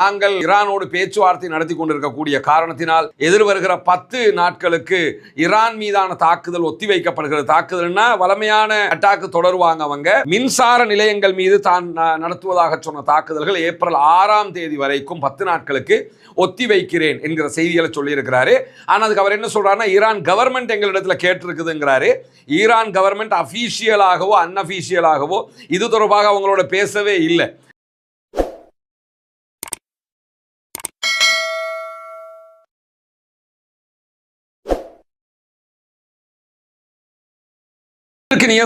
நாங்கள் ஈரானோடு பேச்சுவார்த்தை நடத்தி கொண்டிருக்கக்கூடிய காரணத்தினால் எதிர்வருகிற 10 நாட்களுக்கு ஈரான் மீதான தாக்குதல் ஒத்திவைக்கப்படுகிறது. தாக்குதல்னா வலிமையான அட்டாக்கு தொடருவாங்க. அவங்க மின்சார நிலையங்கள் மீது தான் நடத்துவதாக சொன்ன தாக்குதல்கள் ஏப்ரல் 6ஆம் தேதி வரைக்கும் 10 நாட்களுக்கு ஒத்திவைக்கிறேன் என்கிற செய்திகளை சொல்லி இருக்கிறாரு. ஆனால் அதுக்கு அவர் என்ன சொல்றாருன்னா, ஈரான் கவர்மெண்ட் எங்களிடத்துல கேட்டிருக்குதுங்கிறாரு. ஈரான் கவர்மெண்ட் அபிஷியலாகவோ அன்அபிஷியலாகவோ இது தொடர்பாக அவங்களோட பேசவே இல்லை.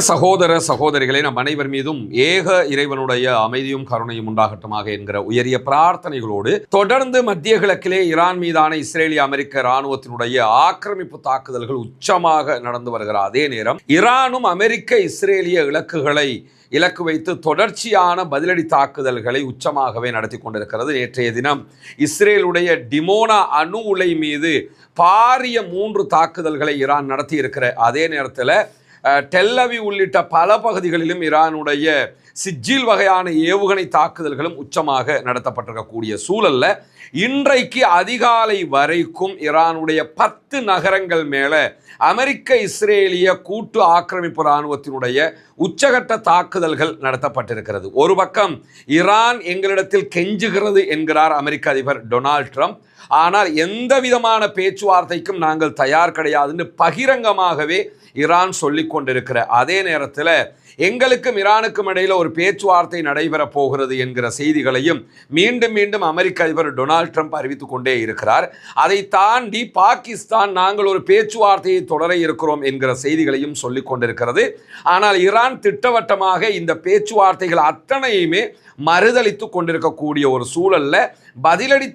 சகோதர சகோதரிகளை நம் அனைவர் மீதும் ஏக இறைவனுடைய அமைதியும் கருணையும் உண்டாகட்டுமாக என்கிற உயரிய பிரார்த்தனைகளோடு தொடர்ந்து மத்திய கிழக்கிலே ஈரான் மீதான இஸ்ரேலிய அமெரிக்க இராணுவத்தினுடைய ஆக்கிரமிப்பு தாக்குதல்கள் உச்சமாக நடந்து வருகிற அதே நேரம் ஈரானும் அமெரிக்க இஸ்ரேலிய இலக்குகளை இலக்கு வைத்து தொடர்ச்சியான பதிலடி தாக்குதல்களை உச்சமாகவே நடத்தி கொண்டிருக்கிறது. நேற்றைய தினம் இஸ்ரேலுடைய டிமோனா அணு உலை மீது பாரிய 3 தாக்குதல்களை ஈரான் நடத்தி இருக்கிற அதே நேரத்தில் டெல் அவீவ் உள்ளிட்ட பல பகுதிகளிலும் ஈரானுடைய சிஜில் வகையான ஏவுகணை தாக்குதல்களும் உச்சமாக நடத்தப்பட்டிருக்கக்கூடிய சூழல்ல இன்றைக்கு அதிகாலை வரைக்கும் ஈரானுடைய 10 நகரங்கள் மேல அமெரிக்க இஸ்ரேலிய கூட்டு ஆக்கிரமிப்பு இராணுவத்தினுடைய உச்சகட்ட தாக்குதல்கள் நடத்தப்பட்டிருக்கிறது. ஒரு பக்கம் ஈரான் எங்களிடத்தில் கெஞ்சுகிறது என்கிறார் அமெரிக்க அதிபர் டொனால்ட் ட்ரம்ப். ஆனால் எந்த விதமான பேச்சுவார்த்தைக்கும் நாங்கள் தயார் கிடையாதுன்னு பகிரங்கமாகவே ஈரான் சொல்லிக் கொண்டிருக்கிற அதே நேரத்தில் எங்களுக்கும் ஈரானுக்கும் இடையில் ஒரு பேச்சுவார்த்தை நடைபெற போகிறது என்கிற செய்திகளையும் மீண்டும் மீண்டும் அமெரிக்க அதிபர் டொனால்ட் ட்ரம்ப் அறிவித்துக் கொண்டே இருக்கிறார். அதை தாண்டி பாகிஸ்தான் நாங்கள் ஒரு பேச்சுவார்த்தையை தொடர இருக்கிறோம் என்கிற செய்திகளையும் சொல்லிக் கொண்டிருக்கிறது. ஆனால் ஈரான் திட்டவட்டமாக இந்த பேச்சுவார்த்தைகள் அத்தனையுமே மறுதளித்து கொண்டிருக்கக்கூடிய ஒரு சூழல்ல பதிலடி